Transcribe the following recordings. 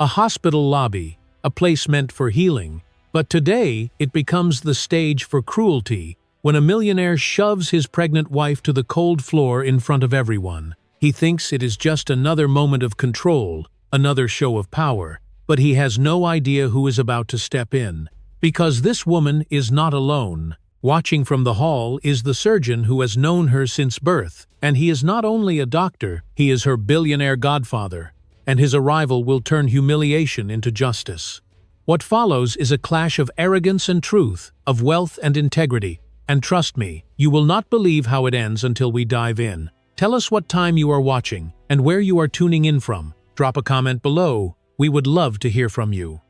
a hospital lobby, a place meant for healing. But today, it becomes the stage for cruelty, when a millionaire shoves his pregnant wife to the cold floor in front of everyone. He thinks it is just another moment of control, another show of power, but he has no idea who is about to step in. Because this woman is not alone. Watching from the hall is the surgeon who has known her since birth, and he is not only a doctor, he is her billionaire godfather, and his arrival will turn humiliation into justice. What follows is a clash of arrogance and truth, of wealth and integrity, and trust me, you will not believe how it ends until we dive in. Tell us what time you are watching, and where you are tuning in from. Drop a comment below, we would love to hear from you.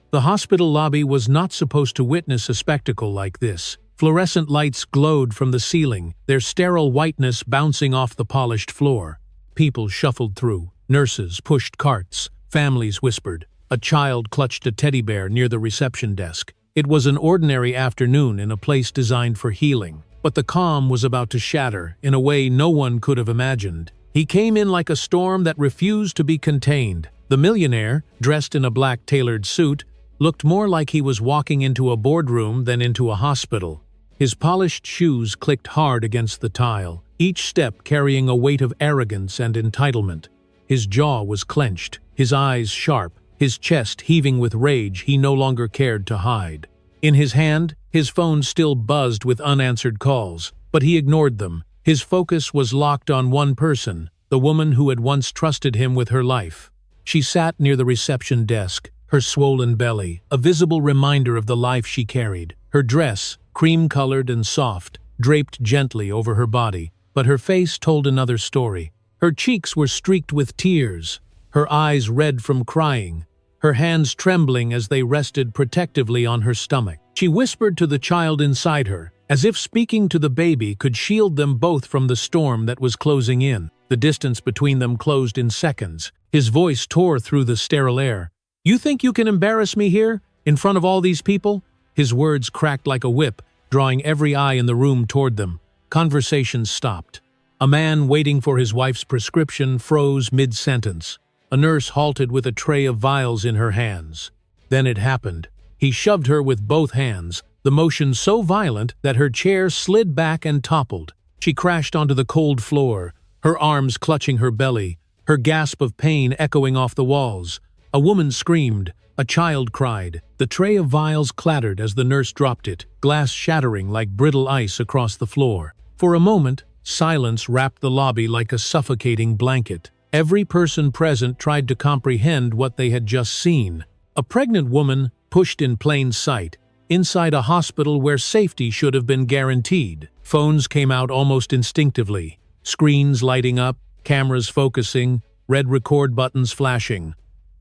The hospital lobby was not supposed to witness a spectacle like this. Fluorescent lights glowed from the ceiling, their sterile whiteness bouncing off the polished floor. People shuffled through, nurses pushed carts, families whispered. A child clutched a teddy bear near the reception desk. It was an ordinary afternoon in a place designed for healing, but the calm was about to shatter in a way no one could have imagined. He came in like a storm that refused to be contained. The millionaire, dressed in a black tailored suit, looked more like he was walking into a boardroom than into a hospital. His polished shoes clicked hard against the tile, each step carrying a weight of arrogance and entitlement. His jaw was clenched, his eyes sharp, his chest heaving with rage he no longer cared to hide. In his hand, his phone still buzzed with unanswered calls, but he ignored them. His focus was locked on one person, the woman who had once trusted him with her life. She sat near the reception desk, her swollen belly, a visible reminder of the life she carried. Her dress, cream-colored and soft, draped gently over her body, but her face told another story. Her cheeks were streaked with tears, her eyes red from crying, her hands trembling as they rested protectively on her stomach. She whispered to the child inside her, as if speaking to the baby could shield them both from the storm that was closing in. The distance between them closed in seconds. His voice tore through the sterile air. "You think you can embarrass me here, in front of all these people?" His words cracked like a whip, drawing every eye in the room toward them. Conversation stopped. A man waiting for his wife's prescription froze mid-sentence. A nurse halted with a tray of vials in her hands. Then it happened. He shoved her with both hands, the motion so violent that her chair slid back and toppled. She crashed onto the cold floor, her arms clutching her belly, her gasp of pain echoing off the walls. A woman screamed, a child cried. The tray of vials clattered as the nurse dropped it, glass shattering like brittle ice across the floor. For a moment, silence wrapped the lobby like a suffocating blanket. Every person present tried to comprehend what they had just seen. A pregnant woman pushed in plain sight, inside a hospital where safety should have been guaranteed. Phones came out almost instinctively, screens lighting up, cameras focusing, red record buttons flashing.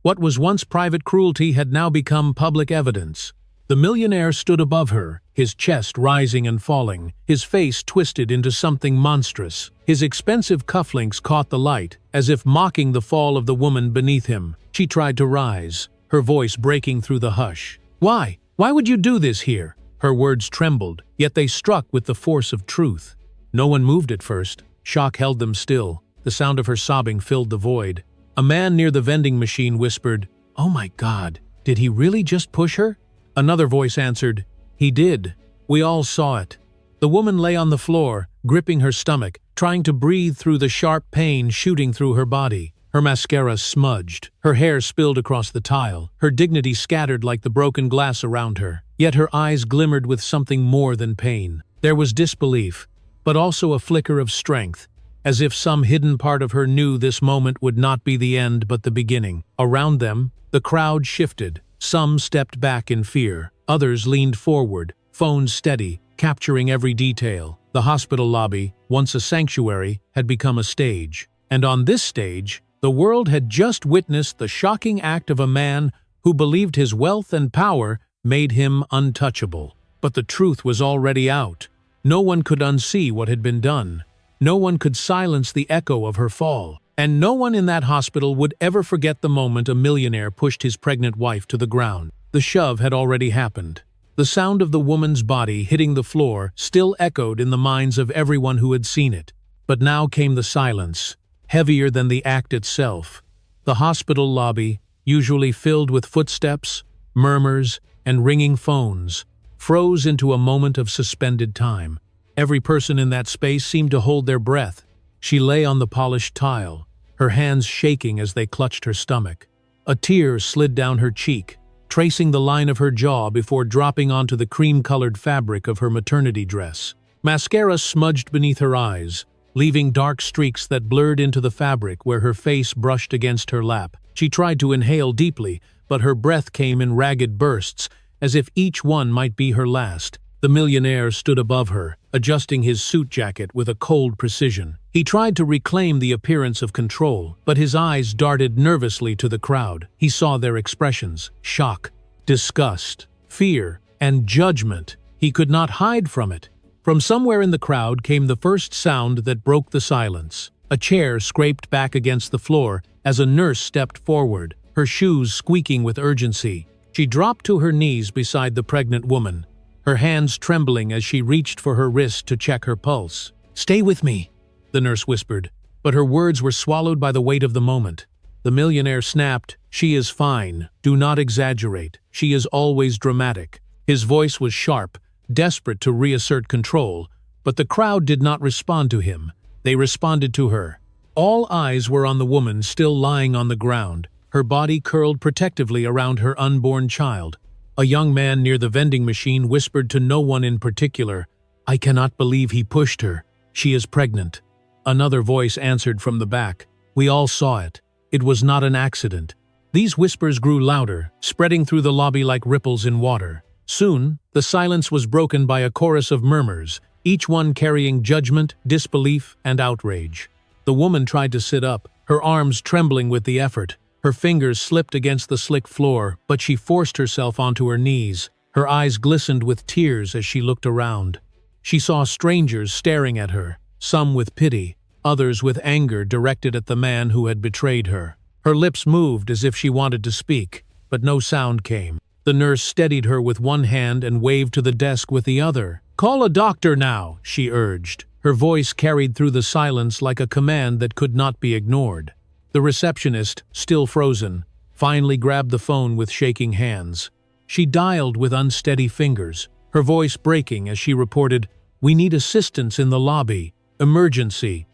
What was once private cruelty had now become public evidence. The millionaire stood above her, his chest rising and falling, his face twisted into something monstrous. His expensive cufflinks caught the light, as if mocking the fall of the woman beneath him. She tried to rise, her voice breaking through the hush. "Why? Why would you do this here?" Her words trembled, yet they struck with the force of truth. No one moved at first. Shock held them still. The sound of her sobbing filled the void. A man near the vending machine whispered, "Oh my God, did he really just push her?" Another voice answered, "He did. We all saw it." The woman lay on the floor, gripping her stomach, trying to breathe through the sharp pain shooting through her body. Her mascara smudged, her hair spilled across the tile, her dignity scattered like the broken glass around her. Yet her eyes glimmered with something more than pain. There was disbelief, but also a flicker of strength, as if some hidden part of her knew this moment would not be the end but the beginning. Around them, the crowd shifted. Some stepped back in fear, others leaned forward, phones steady, capturing every detail. The hospital lobby, once a sanctuary, had become a stage. And on this stage, the world had just witnessed the shocking act of a man who believed his wealth and power made him untouchable. But the truth was already out. No one could unsee what had been done. No one could silence the echo of her fall. And no one in that hospital would ever forget the moment a millionaire pushed his pregnant wife to the ground. The shove had already happened. The sound of the woman's body hitting the floor still echoed in the minds of everyone who had seen it. But now came the silence, heavier than the act itself. The hospital lobby, usually filled with footsteps, murmurs, and ringing phones, froze into a moment of suspended time. Every person in that space seemed to hold their breath. She lay on the polished tile, her hands shaking as they clutched her stomach. A tear slid down her cheek, tracing the line of her jaw before dropping onto the cream-colored fabric of her maternity dress. Mascara smudged beneath her eyes, leaving dark streaks that blurred into the fabric where her face brushed against her lap. She tried to inhale deeply, but her breath came in ragged bursts, as if each one might be her last. The millionaire stood above her, adjusting his suit jacket with a cold precision. He tried to reclaim the appearance of control, but his eyes darted nervously to the crowd. He saw their expressions: shock, disgust, fear, and judgment. He could not hide from it. From somewhere in the crowd came the first sound that broke the silence. A chair scraped back against the floor as a nurse stepped forward, her shoes squeaking with urgency. She dropped to her knees beside the pregnant woman, her hands trembling as she reached for her wrist to check her pulse. "Stay with me," the nurse whispered, but her words were swallowed by the weight of the moment. The millionaire snapped, "She is fine. Do not exaggerate. She is always dramatic." His voice was sharp, desperate to reassert control, but the crowd did not respond to him. They responded to her. All eyes were on the woman still lying on the ground, her body curled protectively around her unborn child. A young man near the vending machine whispered to no one in particular, "I cannot believe he pushed her. She is pregnant." Another voice answered from the back, "We all saw it. It was not an accident." These whispers grew louder, spreading through the lobby like ripples in water. Soon, the silence was broken by a chorus of murmurs, each one carrying judgment, disbelief, and outrage. The woman tried to sit up, her arms trembling with the effort. Her fingers slipped against the slick floor, but she forced herself onto her knees. Her eyes glistened with tears as she looked around. She saw strangers staring at her, some with pity, others with anger directed at the man who had betrayed her. Her lips moved as if she wanted to speak, but no sound came. The nurse steadied her with one hand and waved to the desk with the other. "Call a doctor now," she urged. Her voice carried through the silence like a command that could not be ignored. The receptionist, still frozen, finally grabbed the phone with shaking hands. She dialed with unsteady fingers, her voice breaking as she reported, "We need assistance in the lobby. Emergency.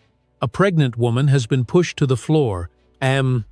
A pregnant woman has been pushed to the floor. The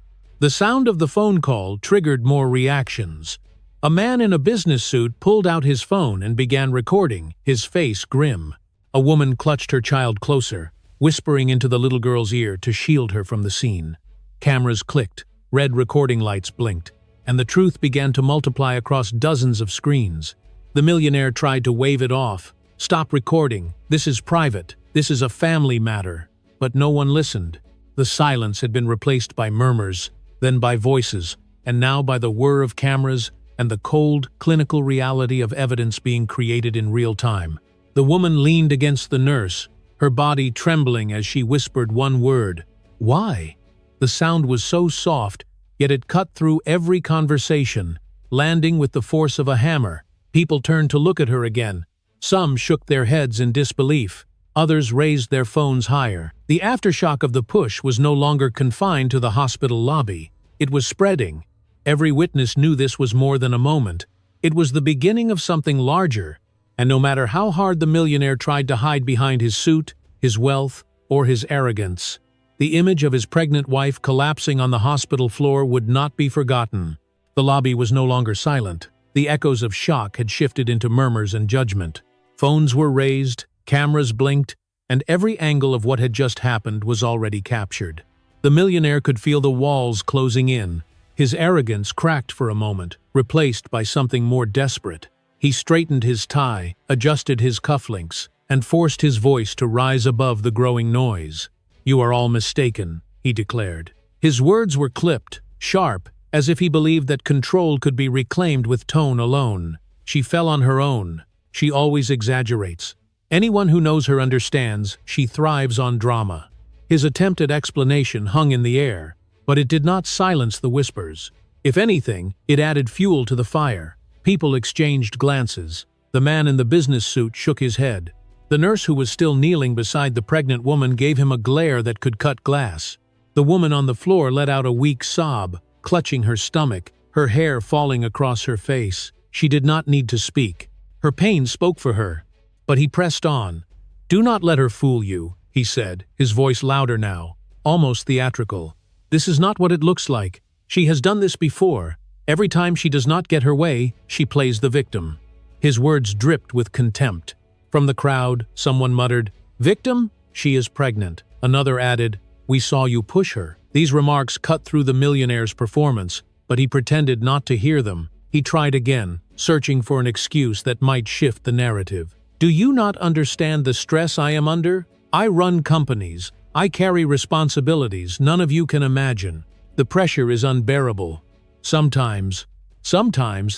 sound of the phone call triggered more reactions. A man in a business suit pulled out his phone and began recording, his face grim. A woman clutched her child closer, whispering into the little girl's ear to shield her from the scene. Cameras clicked, red recording lights blinked, and the truth began to multiply across dozens of screens. The millionaire tried to wave it off. "Stop recording. This is private. This is a family matter." But no one listened. The silence had been replaced by murmurs, then by voices, and now by the whir of cameras and the cold, clinical reality of evidence being created in real time. The woman leaned against the nurse, her body trembling as she whispered one word, "Why?" The sound was so soft, yet it cut through every conversation, landing with the force of a hammer. People turned to look at her again. Some shook their heads in disbelief. Others raised their phones higher. The aftershock of the push was no longer confined to the hospital lobby. It was spreading. Every witness knew this was more than a moment. It was the beginning of something larger, and no matter how hard the millionaire tried to hide behind his suit, his wealth, or his arrogance, the image of his pregnant wife collapsing on the hospital floor would not be forgotten. The lobby was no longer silent. The echoes of shock had shifted into murmurs and judgment. Phones were raised, cameras blinked, and every angle of what had just happened was already captured. The millionaire could feel the walls closing in. His arrogance cracked for a moment, replaced by something more desperate. He straightened his tie, adjusted his cufflinks, and forced his voice to rise above the growing noise. "You are all mistaken," he declared. His words were clipped, sharp, as if he believed that control could be reclaimed with tone alone. She fell on her own. She always exaggerates. Anyone who knows her understands she thrives on drama. His attempt at explanation hung in the air, but it did not silence the whispers. If anything, it added fuel to the fire. People exchanged glances. The man in the business suit shook his head. The nurse who was still kneeling beside the pregnant woman gave him a glare that could cut glass. The woman on the floor let out a weak sob, clutching her stomach, her hair falling across her face. She did not need to speak. Her pain spoke for her. But he pressed on. "Do not let her fool you," he said, his voice louder now, almost theatrical. "This is not what it looks like. She has done this before. Every time she does not get her way, she plays the victim." His words dripped with contempt. From the crowd, someone muttered, "Victim? She is pregnant." Another added, "We saw you push her." These remarks cut through the millionaire's performance, but he pretended not to hear them. He tried again, searching for an excuse that might shift the narrative. "Do you not understand the stress I am under? I run companies. I carry responsibilities none of you can imagine. The pressure is unbearable. Sometimes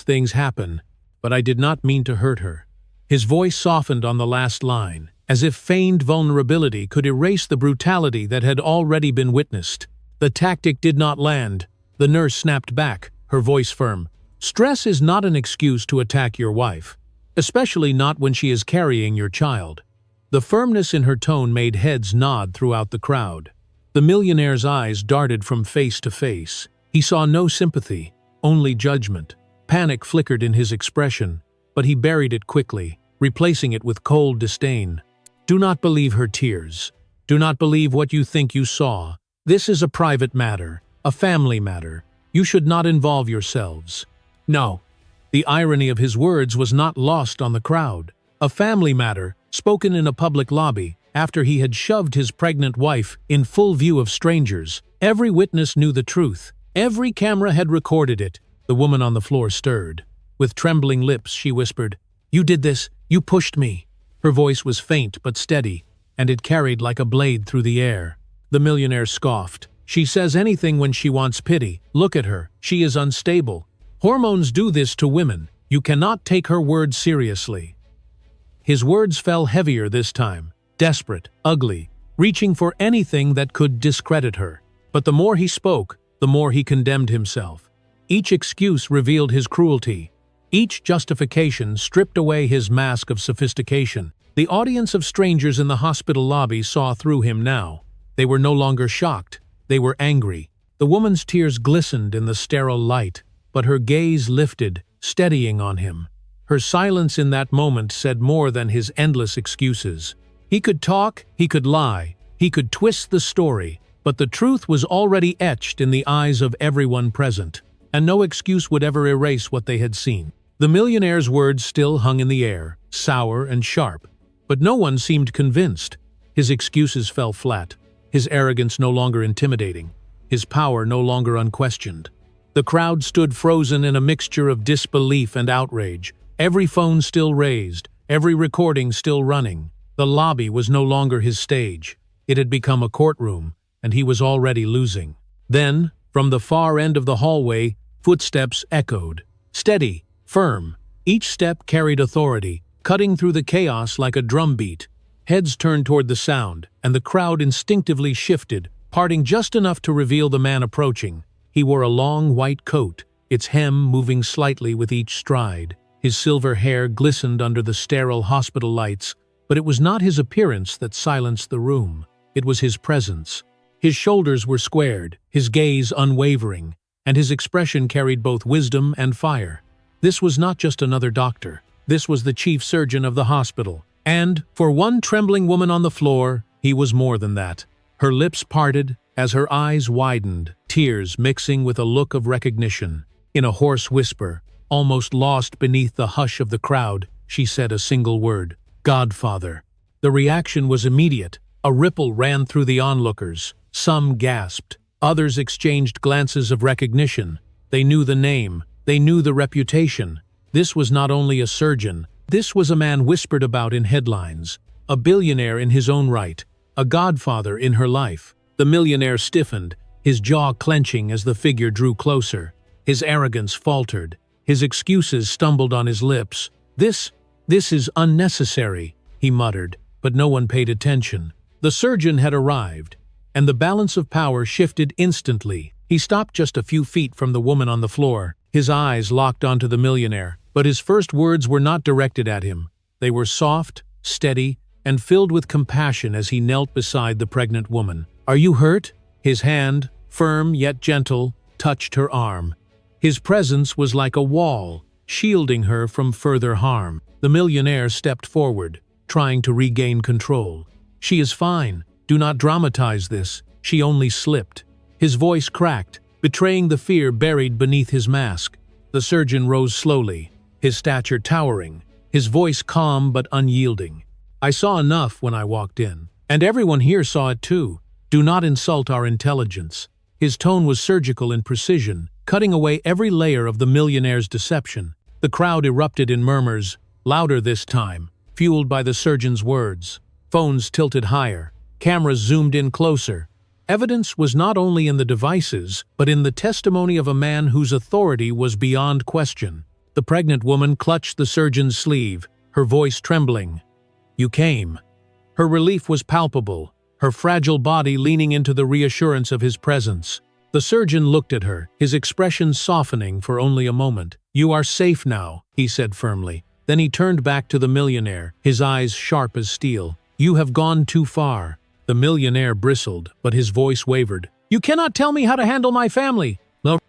things happen, but I did not mean to hurt her." His voice softened on the last line, as if feigned vulnerability could erase the brutality that had already been witnessed. The tactic did not land. The nurse snapped back, her voice firm. "Stress is not an excuse to attack your wife, especially not when she is carrying your child." The firmness in her tone made heads nod throughout the crowd. The millionaire's eyes darted from face to face. He saw no sympathy, only judgment. Panic flickered in his expression, but he buried it quickly, replacing it with cold disdain. "Do not believe her tears. Do not believe what you think you saw. This is a private matter, a family matter. You should not involve yourselves." No. The irony of his words was not lost on the crowd. A family matter, spoken in a public lobby, after he had shoved his pregnant wife in full view of strangers. Every witness knew the truth. Every camera had recorded it. The woman on the floor stirred. With trembling lips, she whispered, "You did this. You pushed me." Her voice was faint but steady, and it carried like a blade through the air. The millionaire scoffed. "She says anything when she wants pity. Look at her. She is unstable. Hormones do this to women. You cannot take her words seriously." His words fell heavier this time, desperate, ugly, reaching for anything that could discredit her. But the more he spoke, the more he condemned himself. Each excuse revealed his cruelty. Each justification stripped away his mask of sophistication. The audience of strangers in the hospital lobby saw through him now. They were no longer shocked. They were angry. The woman's tears glistened in the sterile light, but her gaze lifted, steadying on him. Her silence in that moment said more than his endless excuses. He could talk, he could lie, he could twist the story, but the truth was already etched in the eyes of everyone present, and no excuse would ever erase what they had seen. The millionaire's words still hung in the air, sour and sharp, but no one seemed convinced. His excuses fell flat, his arrogance no longer intimidating, his power no longer unquestioned. The crowd stood frozen in a mixture of disbelief and outrage, every phone still raised, every recording still running. The lobby was no longer his stage. It had become a courtroom, and he was already losing. Then, from the far end of the hallway, footsteps echoed. Steady, firm. Each step carried authority, cutting through the chaos like a drumbeat. Heads turned toward the sound, and the crowd instinctively shifted, parting just enough to reveal the man approaching. He wore a long white coat, its hem moving slightly with each stride. His silver hair glistened under the sterile hospital lights, but it was not his appearance that silenced the room. It was his presence. His shoulders were squared, his gaze unwavering, and his expression carried both wisdom and fire. This was not just another doctor. This was the chief surgeon of the hospital. And, for one trembling woman on the floor, he was more than that. Her lips parted as her eyes widened, tears mixing with a look of recognition. In a hoarse whisper, almost lost beneath the hush of the crowd, she said a single word, "Godfather." The reaction was immediate. A ripple ran through the onlookers. Some gasped. Others exchanged glances of recognition. They knew the name. They knew the reputation. This was not only a surgeon. This was a man whispered about in headlines. A billionaire in his own right. A godfather in her life. The millionaire stiffened, his jaw clenching as the figure drew closer. His arrogance faltered. His excuses stumbled on his lips. This is unnecessary," he muttered, but no one paid attention. The surgeon had arrived, and the balance of power shifted instantly. He stopped just a few feet from the woman on the floor, his eyes locked onto the millionaire, but his first words were not directed at him. They were soft, steady, and filled with compassion as he knelt beside the pregnant woman. "Are you hurt?" His hand, firm yet gentle, touched her arm. His presence was like a wall, shielding her from further harm. The millionaire stepped forward, trying to regain control. "She is fine. Do not dramatize this. She only slipped." His voice cracked, betraying the fear buried beneath his mask. The surgeon rose slowly, his stature towering, his voice calm but unyielding. "I saw enough when I walked in. And everyone here saw it too. Do not insult our intelligence." His tone was surgical in precision, cutting away every layer of the millionaire's deception. The crowd erupted in murmurs, louder this time, fueled by the surgeon's words. Phones tilted higher, cameras zoomed in closer. Evidence was not only in the devices, but in the testimony of a man whose authority was beyond question. The pregnant woman clutched the surgeon's sleeve, her voice trembling. "You came." Her relief was palpable, her fragile body leaning into the reassurance of his presence. The surgeon looked at her, his expression softening for only a moment. "You are safe now," he said firmly. Then he turned back to the millionaire, his eyes sharp as steel. "You have gone too far." The millionaire bristled, but his voice wavered. "You cannot tell me how to handle my family." No.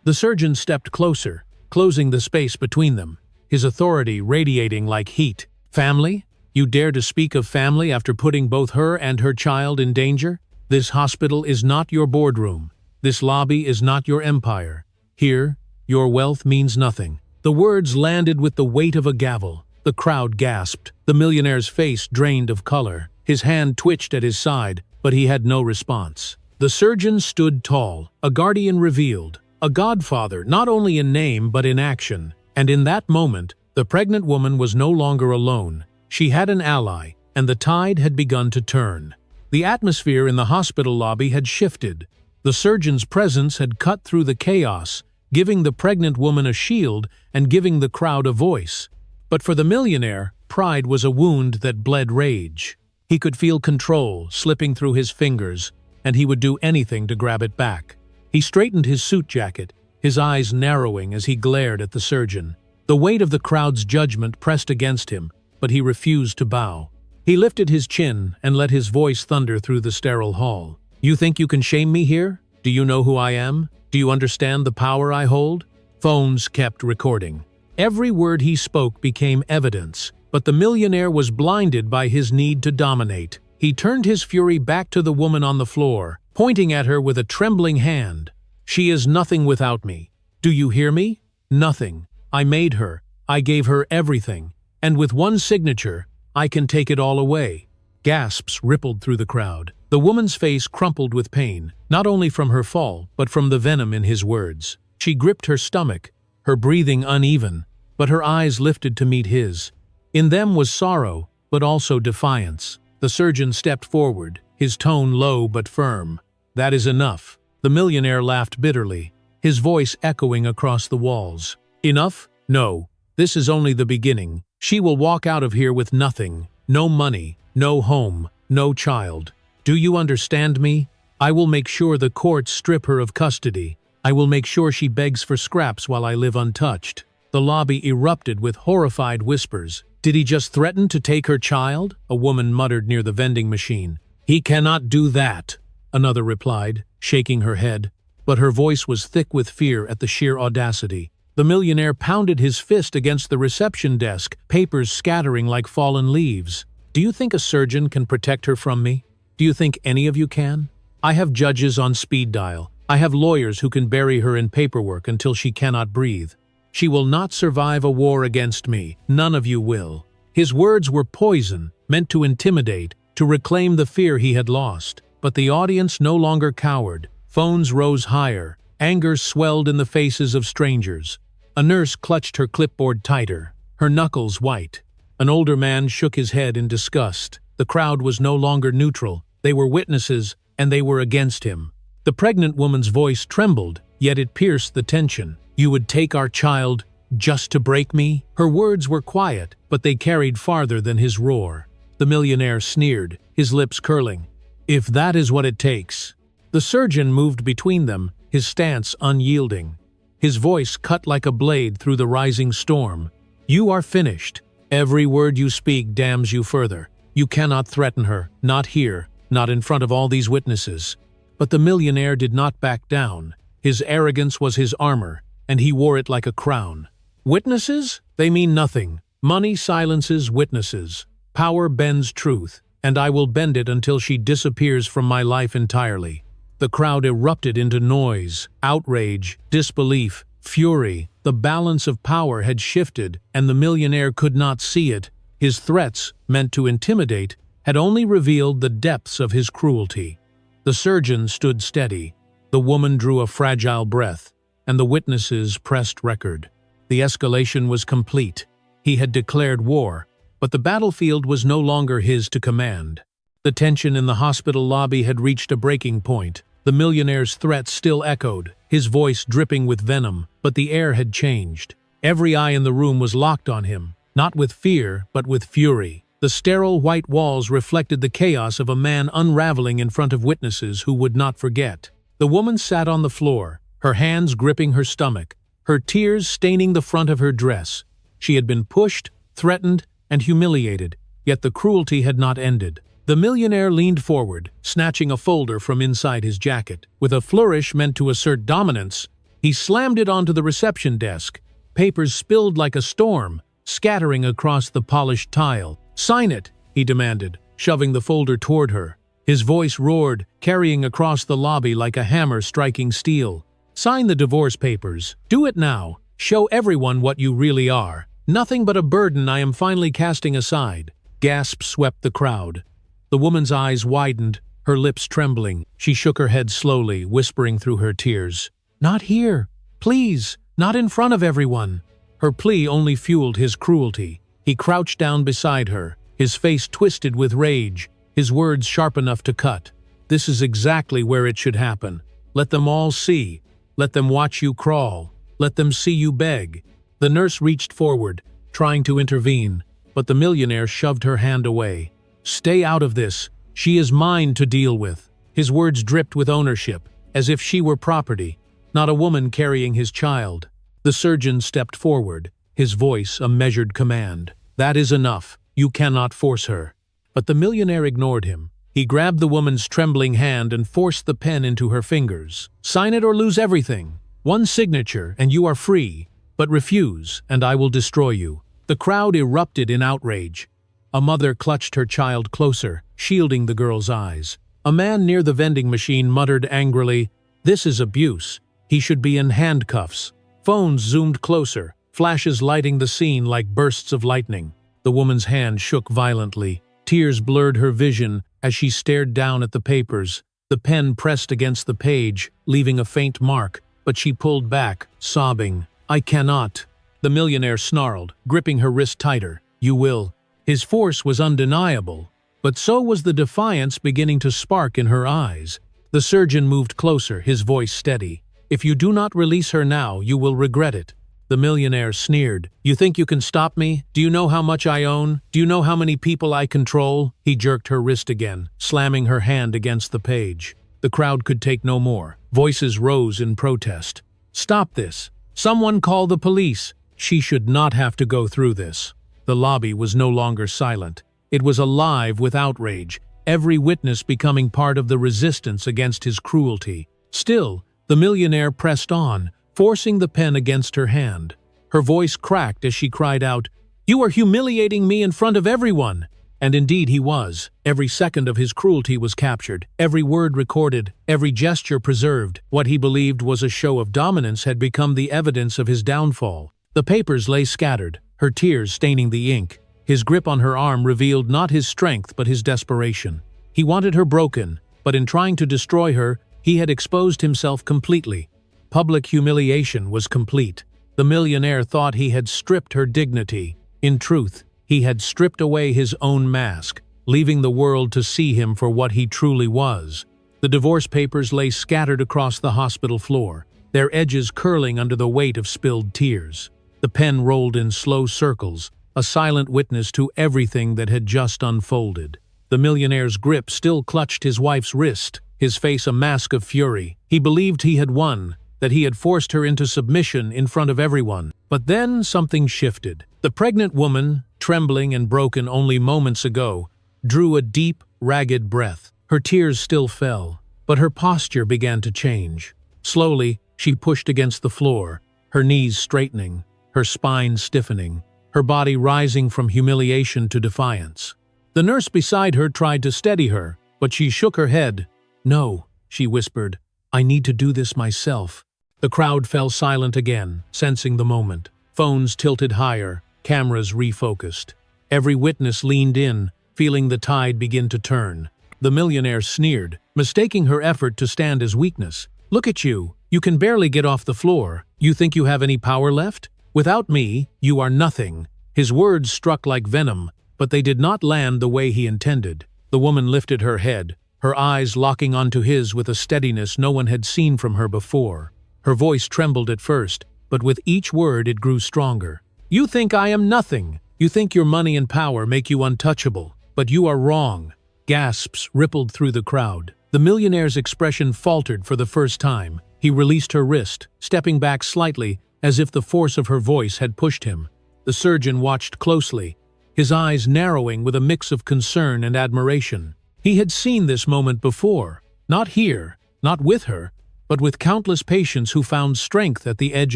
The surgeon stepped closer, closing the space between them, his authority radiating like heat. "Family? You dare to speak of family after putting both her and her child in danger? This hospital is not your boardroom. This lobby is not your empire. Here, your wealth means nothing." The words landed with the weight of a gavel. The crowd gasped. The millionaire's face drained of color. His hand twitched at his side, but he had no response. The surgeon stood tall, a guardian revealed, a godfather not only in name but in action. And in that moment, the pregnant woman was no longer alone. She had an ally, and the tide had begun to turn. The atmosphere in the hospital lobby had shifted. The surgeon's presence had cut through the chaos, giving the pregnant woman a shield and giving the crowd a voice. But for the millionaire, pride was a wound that bled rage. He could feel control slipping through his fingers, and he would do anything to grab it back. He straightened his suit jacket, his eyes narrowing as he glared at the surgeon. The weight of the crowd's judgment pressed against him, but he refused to bow. He lifted his chin and let his voice thunder through the sterile hall. "You think you can shame me here? Do you know who I am? Do you understand the power I hold?" Phones kept recording. Every word he spoke became evidence, but the millionaire was blinded by his need to dominate. He turned his fury back to the woman on the floor, pointing at her with a trembling hand. "She is nothing without me. Do you hear me? Nothing. I made her. I gave her everything. And with one signature, I can take it all away." Gasps rippled through the crowd. The woman's face crumpled with pain, not only from her fall, but from the venom in his words. She gripped her stomach, her breathing uneven, but her eyes lifted to meet his. In them was sorrow, but also defiance. The surgeon stepped forward, his tone low but firm. "That is enough." The millionaire laughed bitterly, his voice echoing across the walls. "Enough? No. This is only the beginning. She will walk out of here with nothing. No money, no home, no child. Do you understand me? I will make sure the courts strip her of custody. I will make sure she begs for scraps while I live untouched." The lobby erupted with horrified whispers. "Did he just threaten to take her child?" a woman muttered near the vending machine. "He cannot do that," another replied, shaking her head. But her voice was thick with fear at the sheer audacity. The millionaire pounded his fist against the reception desk, papers scattering like fallen leaves. "Do you think a surgeon can protect her from me? Do you think any of you can? I have judges on speed dial. I have lawyers who can bury her in paperwork until she cannot breathe. She will not survive a war against me. None of you will." His words were poison, meant to intimidate, to reclaim the fear he had lost. But the audience no longer cowered. Phones rose higher. Anger swelled in the faces of strangers. A nurse clutched her clipboard tighter, her knuckles white. An older man shook his head in disgust. The crowd was no longer neutral. They were witnesses, and they were against him. The pregnant woman's voice trembled, yet it pierced the tension. "You would take our child just to break me?" Her words were quiet, but they carried farther than his roar. The millionaire sneered, his lips curling. "If that is what it takes." The surgeon moved between them, his stance unyielding. His voice cut like a blade through the rising storm. "You are finished. Every word you speak damns you further. You cannot threaten her, not here, not in front of all these witnesses." But the millionaire did not back down. His arrogance was his armor, and he wore it like a crown. Witnesses? They mean nothing. Money silences witnesses. Power bends truth, and I will bend it until she disappears from my life entirely. The crowd erupted into noise, outrage, disbelief, fury. The balance of power had shifted, and the millionaire could not see it. His threats, meant to intimidate, had only revealed the depths of his cruelty. The surgeon stood steady. The woman drew a fragile breath, and the witnesses pressed record. The escalation was complete. He had declared war, but the battlefield was no longer his to command. The tension in the hospital lobby had reached a breaking point. The millionaire's threats still echoed, his voice dripping with venom, but the air had changed. Every eye in the room was locked on him, not with fear, but with fury. The sterile white walls reflected the chaos of a man unraveling in front of witnesses who would not forget. The woman sat on the floor, her hands gripping her stomach, her tears staining the front of her dress. She had been pushed, threatened, and humiliated, yet the cruelty had not ended. The millionaire leaned forward, snatching a folder from inside his jacket. With a flourish meant to assert dominance, he slammed it onto the reception desk. Papers spilled like a storm, scattering across the polished tile. "Sign it," he demanded, shoving the folder toward her. His voice roared, carrying across the lobby like a hammer striking steel. "Sign the divorce papers. Do it now. Show everyone what you really are. Nothing but a burden I am finally casting aside." Gasps swept the crowd. The woman's eyes widened, her lips trembling. She shook her head slowly, whispering through her tears, "Not here. Please, not in front of everyone." Her plea only fueled his cruelty. He crouched down beside her, his face twisted with rage, his words sharp enough to cut. "This is exactly where it should happen. Let them all see. Let them watch you crawl. Let them see you beg." The nurse reached forward, trying to intervene, but the millionaire shoved her hand away. "Stay out of this. She is mine to deal with." His words dripped with ownership, as if she were property, not a woman carrying his child. The surgeon stepped forward, his voice a measured command. "That is enough. You cannot force her." But the millionaire ignored him. He grabbed the woman's trembling hand and forced the pen into her fingers. "Sign it or lose everything. One signature and you are free. But refuse, and I will destroy you." The crowd erupted in outrage. A mother clutched her child closer, shielding the girl's eyes. A man near the vending machine muttered angrily, "This is abuse. He should be in handcuffs." Phones zoomed closer, flashes lighting the scene like bursts of lightning. The woman's hand shook violently. Tears blurred her vision as she stared down at the papers. The pen pressed against the page, leaving a faint mark, but she pulled back, sobbing. "I cannot." The millionaire snarled, gripping her wrist tighter. "You will." His force was undeniable, but so was the defiance beginning to spark in her eyes. The surgeon moved closer, his voice steady. "If you do not release her now, you will regret it." The millionaire sneered. "You think you can stop me? Do you know how much I own? Do you know how many people I control?" He jerked her wrist again, slamming her hand against the page. The crowd could take no more. Voices rose in protest. "Stop this. Someone call the police. She should not have to go through this." The lobby was no longer silent. It was alive with outrage, every witness becoming part of the resistance against his cruelty. Still, the millionaire pressed on, forcing the pen against her hand. Her voice cracked as she cried out, "You are humiliating me in front of everyone!" And indeed he was. Every second of his cruelty was captured, every word recorded, every gesture preserved. What he believed was a show of dominance had become the evidence of his downfall. The papers lay scattered, her tears staining the ink. His grip on her arm revealed not his strength but his desperation. He wanted her broken, but in trying to destroy her, he had exposed himself completely. Public humiliation was complete. The millionaire thought he had stripped her dignity. In truth, he had stripped away his own mask, leaving the world to see him for what he truly was. The divorce papers lay scattered across the hospital floor, their edges curling under the weight of spilled tears. The pen rolled in slow circles, a silent witness to everything that had just unfolded. The millionaire's grip still clutched his wife's wrist, his face a mask of fury. He believed he had won, that he had forced her into submission in front of everyone. But then something shifted. The pregnant woman, trembling and broken only moments ago, drew a deep, ragged breath. Her tears still fell, but her posture began to change. Slowly, she pushed against the floor, her knees straightening, her spine stiffening, her body rising from humiliation to defiance. The nurse beside her tried to steady her, but she shook her head. "No," she whispered, "I need to do this myself." The crowd fell silent again, sensing the moment. Phones tilted higher, cameras refocused. Every witness leaned in, feeling the tide begin to turn. The millionaire sneered, mistaking her effort to stand as weakness. "Look at you. You can barely get off the floor. You think you have any power left? Without me, you are nothing." His words struck like venom, but they did not land the way he intended. The woman lifted her head, her eyes locking onto his with a steadiness no one had seen from her before. Her voice trembled at first, but with each word it grew stronger. "You think I am nothing. You think your money and power make you untouchable. But you are wrong." Gasps rippled through the crowd. The millionaire's expression faltered for the first time. He released her wrist, stepping back slightly, as if the force of her voice had pushed him. The surgeon watched closely, his eyes narrowing with a mix of concern and admiration. He had seen this moment before, not here, not with her, but with countless patients who found strength at the edge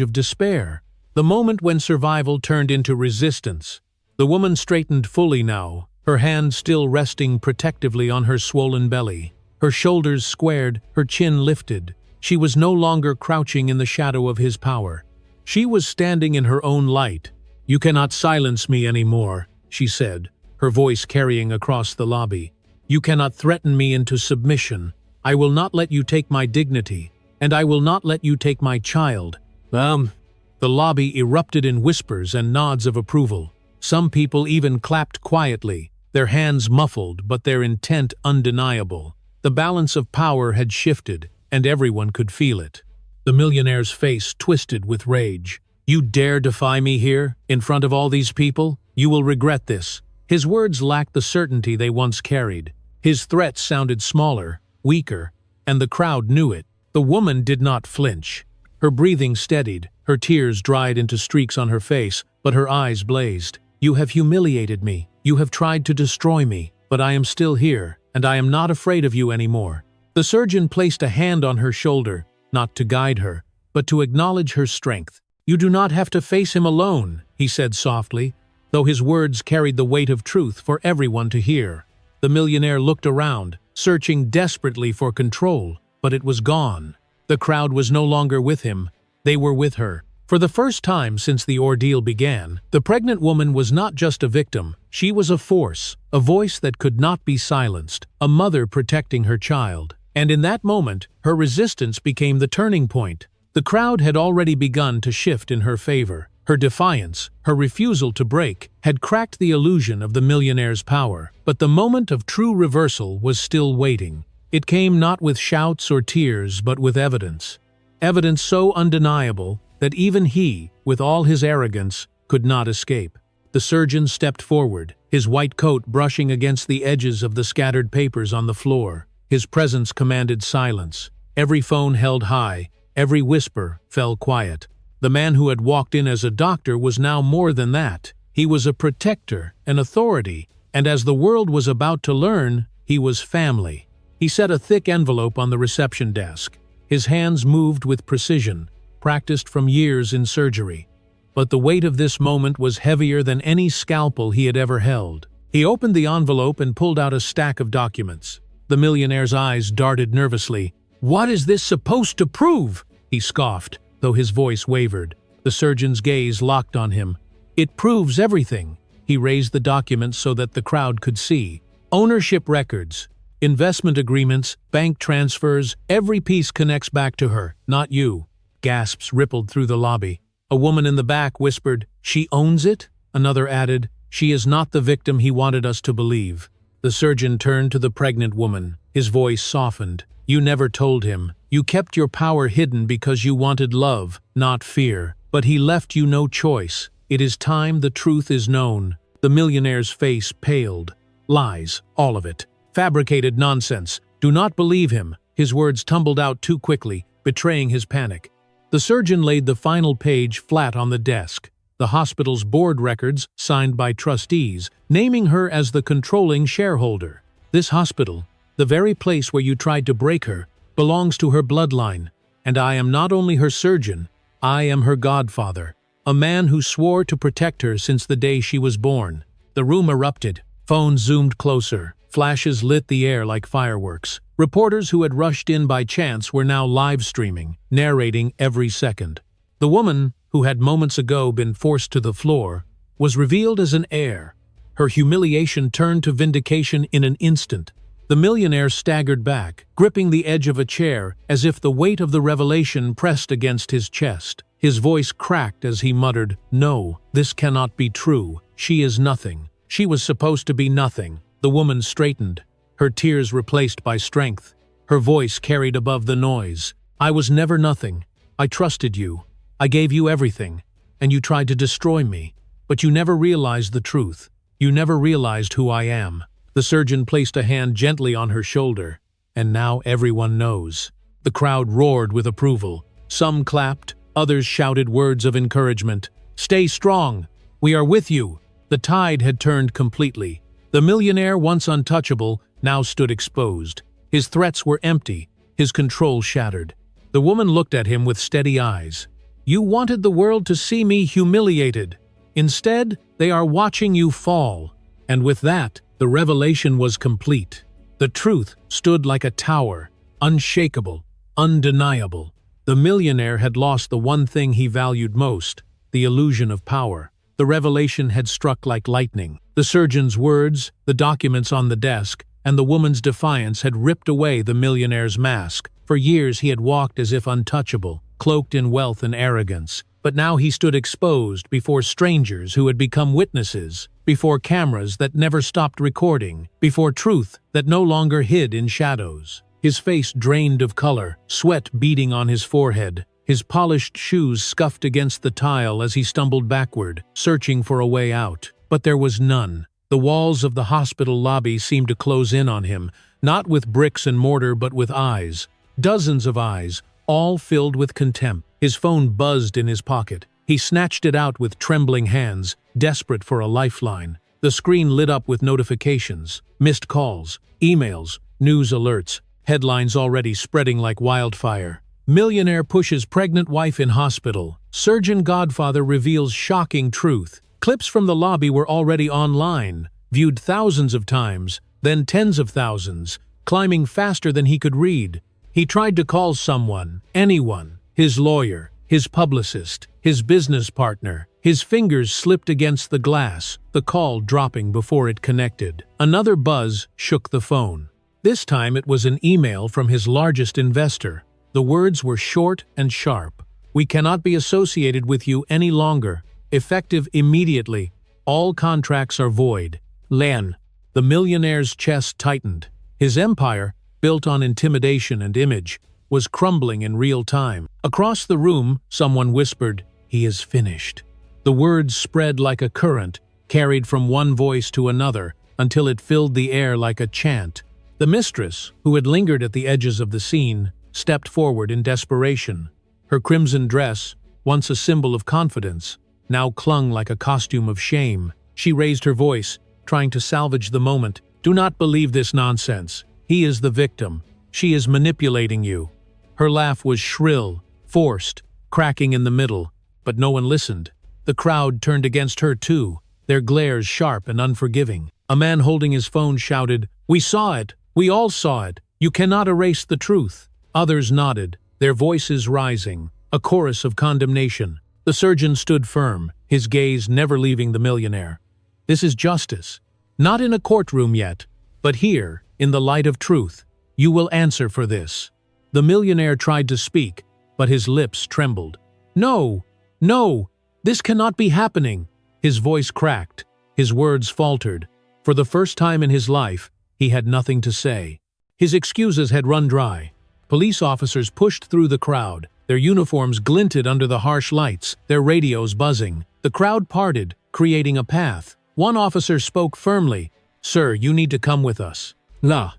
of despair. The moment when survival turned into resistance. The woman straightened fully now, her hand still resting protectively on her swollen belly. Her shoulders squared, her chin lifted. She was no longer crouching in the shadow of his power. She was standing in her own light. "You cannot silence me anymore," she said, her voice carrying across the lobby. "You cannot threaten me into submission. I will not let you take my dignity, and I will not let you take my child." The lobby erupted in whispers and nods of approval. Some people even clapped quietly, their hands muffled but their intent undeniable. The balance of power had shifted, and everyone could feel it. The millionaire's face twisted with rage. "You dare defy me here, in front of all these people? You will regret this." His words lacked the certainty they once carried. His threats sounded smaller, weaker, and the crowd knew it. The woman did not flinch. Her breathing steadied, her tears dried into streaks on her face, but her eyes blazed. "You have humiliated me. You have tried to destroy me, but I am still here, and I am not afraid of you anymore." The surgeon placed a hand on her shoulder, not to guide her, but to acknowledge her strength. "You do not have to face him alone," he said softly, though his words carried the weight of truth for everyone to hear. The millionaire looked around, searching desperately for control, but it was gone. The crowd was no longer with him. They were with her. For the first time since the ordeal began, the pregnant woman was not just a victim. She was a force, a voice that could not be silenced, a mother protecting her child. And in that moment, her resistance became the turning point. The crowd had already begun to shift in her favor. Her defiance, her refusal to break, had cracked the illusion of the millionaire's power. But the moment of true reversal was still waiting. It came not with shouts or tears, but with evidence. Evidence so undeniable that even he, with all his arrogance, could not escape. The surgeon stepped forward, his white coat brushing against the edges of the scattered papers on the floor. His presence commanded silence. Every phone held high, every whisper fell quiet. The man who had walked in as a doctor was now more than that. He was a protector, an authority, and as the world was about to learn, he was family. He set a thick envelope on the reception desk. His hands moved with precision, practiced from years in surgery. But the weight of this moment was heavier than any scalpel he had ever held. He opened the envelope and pulled out a stack of documents. The millionaire's eyes darted nervously. "What is this supposed to prove?" he scoffed, though his voice wavered. The surgeon's gaze locked on him. "It proves everything." He raised the documents so that the crowd could see. "Ownership records, investment agreements, bank transfers, every piece connects back to her, not you." Gasps rippled through the lobby. A woman in the back whispered, "She owns it?" Another added, "She is not the victim he wanted us to believe." The surgeon turned to the pregnant woman. His voice softened. "You never told him. You kept your power hidden because you wanted love, not fear. But he left you no choice. It is time the truth is known." The millionaire's face paled. "Lies, all of it. Fabricated nonsense. Do not believe him." His words tumbled out too quickly, betraying his panic. The surgeon laid the final page flat on the desk. The hospital's board records, signed by trustees, naming her as the controlling shareholder. "This hospital, the very place where you tried to break her, belongs to her bloodline, and I am not only her surgeon, I am her godfather, a man who swore to protect her since the day she was born. The room erupted. Phones zoomed closer. Flashes lit the air like fireworks. Reporters who had rushed in by chance were now live streaming, narrating every second. The woman, who had moments ago been forced to the floor, was revealed as an heir. Her humiliation turned to vindication in an instant. The millionaire staggered back, gripping the edge of a chair as if the weight of the revelation pressed against his chest. His voice cracked as he muttered, "No, this cannot be true. She is nothing. She was supposed to be nothing." The woman straightened, her tears replaced by strength. Her voice carried above the noise. "I was never nothing. I trusted you. I gave you everything. And you tried to destroy me. But you never realized the truth. You never realized who I am." The surgeon placed a hand gently on her shoulder. "And now everyone knows." The crowd roared with approval. Some clapped, others shouted words of encouragement. "Stay strong. We are with you." The tide had turned completely. The millionaire, once untouchable, now stood exposed. His threats were empty, his control shattered. The woman looked at him with steady eyes. "You wanted the world to see me humiliated. Instead, they are watching you fall." And with that, the revelation was complete. The truth stood like a tower, unshakable, undeniable. The millionaire had lost the one thing he valued most, the illusion of power. The revelation had struck like lightning. The surgeon's words, the documents on the desk, and the woman's defiance had ripped away the millionaire's mask. For years he had walked as if untouchable, cloaked in wealth and arrogance. But now he stood exposed before strangers who had become witnesses, before cameras that never stopped recording, before truth that no longer hid in shadows. His face drained of color, sweat beading on his forehead. His polished shoes scuffed against the tile as he stumbled backward, searching for a way out. But there was none. The walls of the hospital lobby seemed to close in on him, not with bricks and mortar but with eyes. Dozens of eyes, all filled with contempt. His phone buzzed in his pocket. He snatched it out with trembling hands, desperate for a lifeline. The screen lit up with notifications, missed calls, emails, news alerts, headlines already spreading like wildfire. Millionaire pushes pregnant wife in hospital. Surgeon Godfather reveals shocking truth. Clips from the lobby were already online, viewed thousands of times, then tens of thousands, climbing faster than he could read. He tried to call someone, anyone, his lawyer, his publicist, his business partner. His fingers slipped against the glass, the call dropping before it connected. Another buzz shook the phone. This time it was an email from his largest investor. The words were short and sharp. "We cannot be associated with you any longer. Effective immediately. All contracts are void. Len." The millionaire's chest tightened. His empire, built on intimidation and image, was crumbling in real time. Across the room, someone whispered, "He is finished." The words spread like a current, carried from one voice to another, until it filled the air like a chant. The mistress, who had lingered at the edges of the scene, stepped forward in desperation. Her crimson dress, once a symbol of confidence, now clung like a costume of shame. She raised her voice, trying to salvage the moment. "Do not believe this nonsense. He is the victim. She is manipulating you." Her laugh was shrill, forced, cracking in the middle, but no one listened. The crowd turned against her too, their glares sharp and unforgiving. A man holding his phone shouted, "We saw it! We all saw it! You cannot erase the truth!" Others nodded, their voices rising, a chorus of condemnation. The surgeon stood firm, his gaze never leaving the millionaire. "This is justice. Not in a courtroom yet, but here, in the light of truth. You will answer for this." The millionaire tried to speak, but his lips trembled. "No! No! This cannot be happening!" His voice cracked, his words faltered. For the first time in his life, he had nothing to say. His excuses had run dry. Police officers pushed through the crowd. Their uniforms glinted under the harsh lights, their radios buzzing. The crowd parted, creating a path. One officer spoke firmly, "Sir, you need to come with us." "La."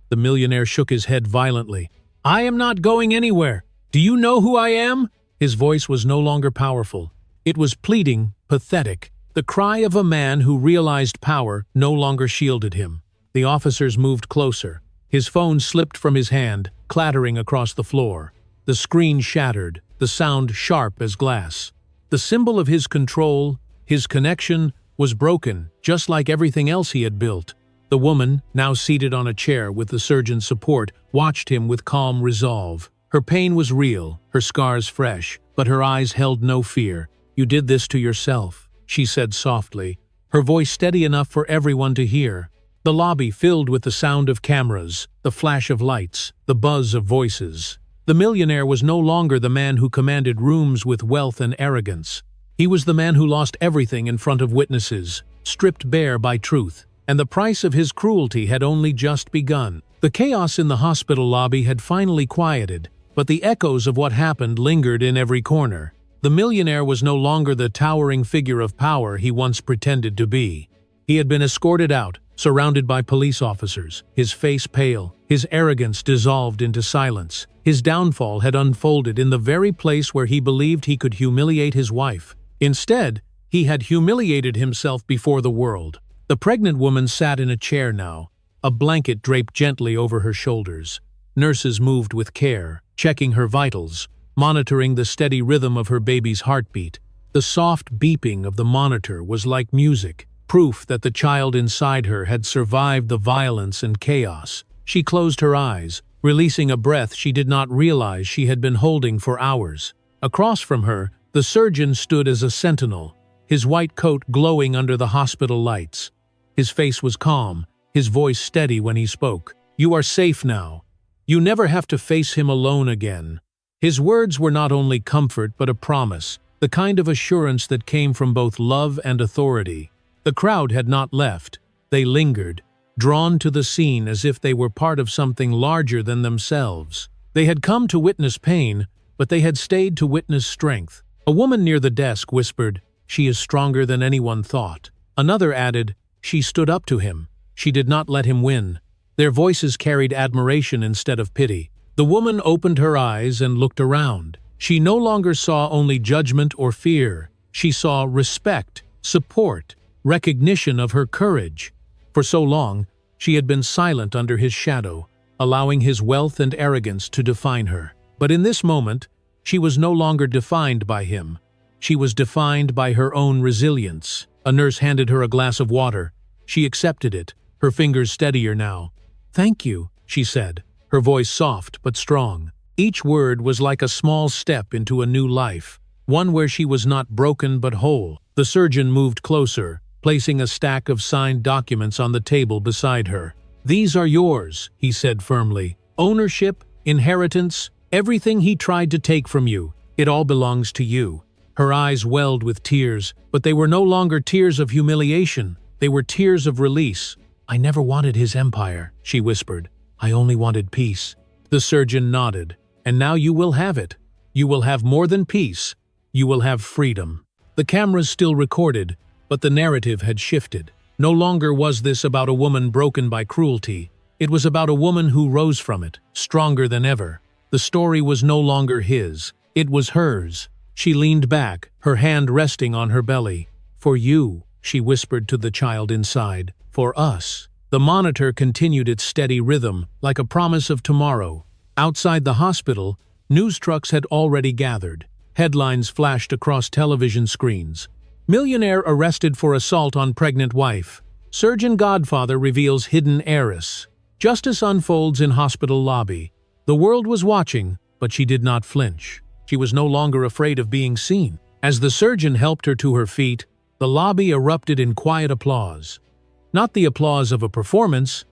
The millionaire shook his head violently. "I am not going anywhere. Do you know who I am?" His voice was no longer powerful. It was pleading, pathetic, the cry of a man who realized power no longer shielded him. The officers moved closer. His phone slipped from his hand, clattering across the floor. The screen shattered, the sound sharp as glass. The symbol of his control, his connection, was broken, just like everything else he had built. The woman, now seated on a chair with the surgeon's support, watched him with calm resolve. Her pain was real, her scars fresh, but her eyes held no fear. "You did this to yourself," she said softly, her voice steady enough for everyone to hear. The lobby filled with the sound of cameras, the flash of lights, the buzz of voices. The millionaire was no longer the man who commanded rooms with wealth and arrogance. He was the man who lost everything in front of witnesses, stripped bare by truth, and the price of his cruelty had only just begun. The chaos in the hospital lobby had finally quieted, but the echoes of what happened lingered in every corner. The millionaire was no longer the towering figure of power he once pretended to be. He had been escorted out, surrounded by police officers, his face pale, his arrogance dissolved into silence. His downfall had unfolded in the very place where he believed he could humiliate his wife. Instead, he had humiliated himself before the world. The pregnant woman sat in a chair now, a blanket draped gently over her shoulders. Nurses moved with care, checking her vitals, monitoring the steady rhythm of her baby's heartbeat. The soft beeping of the monitor was like music, proof that the child inside her had survived the violence and chaos. She closed her eyes, releasing a breath she did not realize she had been holding for hours. Across from her, the surgeon stood as a sentinel, his white coat glowing under the hospital lights. His face was calm, his voice steady when he spoke. "You are safe now. You never have to face him alone again." His words were not only comfort but a promise, the kind of assurance that came from both love and authority. The crowd had not left. They lingered, drawn to the scene as if they were part of something larger than themselves. They had come to witness pain, but they had stayed to witness strength. A woman near the desk whispered, "She is stronger than anyone thought." Another added, "She stood up to him. She did not let him win." Their voices carried admiration instead of pity. The woman opened her eyes and looked around. She no longer saw only judgment or fear. She saw respect, support, recognition of her courage. For so long, she had been silent under his shadow, allowing his wealth and arrogance to define her. But in this moment, she was no longer defined by him. She was defined by her own resilience. A nurse handed her a glass of water. She accepted it, her fingers steadier now. "Thank you," she said, her voice soft but strong. Each word was like a small step into a new life, one where she was not broken but whole. The surgeon moved closer, placing a stack of signed documents on the table beside her. "These are yours," he said firmly. "Ownership, inheritance, everything he tried to take from you, it all belongs to you." Her eyes welled with tears, but they were no longer tears of humiliation. They were tears of release. "I never wanted his empire," she whispered. "I only wanted peace." The surgeon nodded. "And now you will have it. You will have more than peace. You will have freedom." The cameras still recorded, but the narrative had shifted. No longer was this about a woman broken by cruelty. It was about a woman who rose from it, stronger than ever. The story was no longer his. It was hers. She leaned back, her hand resting on her belly. "For you," she whispered to the child inside. "For us." The monitor continued its steady rhythm, like a promise of tomorrow. Outside the hospital, news trucks had already gathered. Headlines flashed across television screens. "Millionaire arrested for assault on pregnant wife. Surgeon Godfather reveals hidden heiress." Justice unfolds in hospital lobby. The world was watching, but she did not flinch. She was no longer afraid of being seen. As the surgeon helped her to her feet, the lobby erupted in quiet applause. Not the applause of a performance,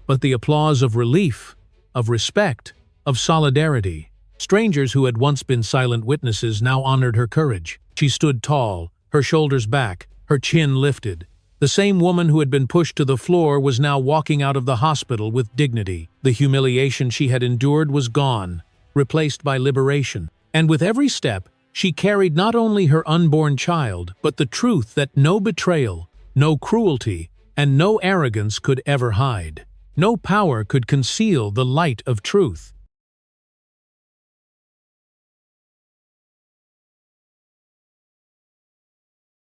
but the applause of relief, of respect, of solidarity. Strangers who had once been silent witnesses now honored her courage. She stood tall, her shoulders back, her chin lifted. The same woman who had been pushed to the floor was now walking out of the hospital with dignity. The humiliation she had endured was gone, replaced by liberation. And with every step, she carried not only her unborn child, but the truth that no betrayal, no cruelty, and no arrogance could ever hide. No power could conceal the light of truth.